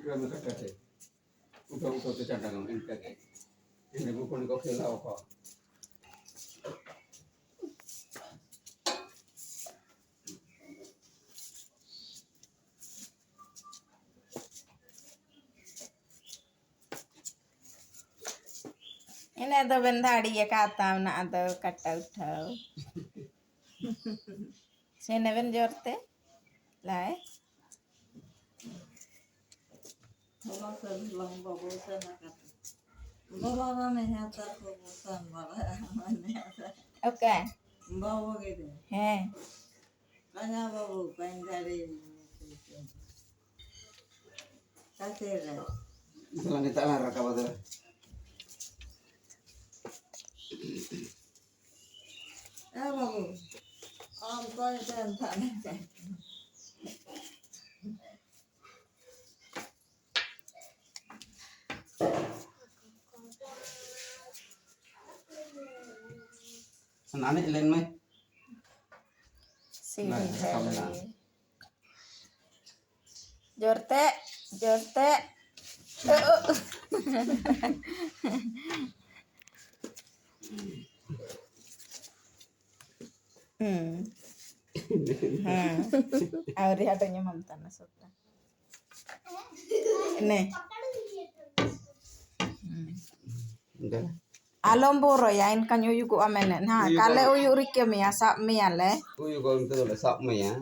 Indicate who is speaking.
Speaker 1: Kira kata udah tercadang enggak ini bukan kau kelau kok.
Speaker 2: इन्हें तो बंधाड़ी ये खाता हूँ ना तो कट्टा उठाओ सेने बन जोरते लाए ओके हैं
Speaker 1: Jalan kita lah raka betul. Senane lain mai.
Speaker 2: सीढ़ी है जोरते जोरते और हटोnya ममता ना सोता नहीं Alom boro ya in kanyo yugo amene na kale uyu rike mi asa mi ale
Speaker 1: Uyu kau itu le sak mai ya.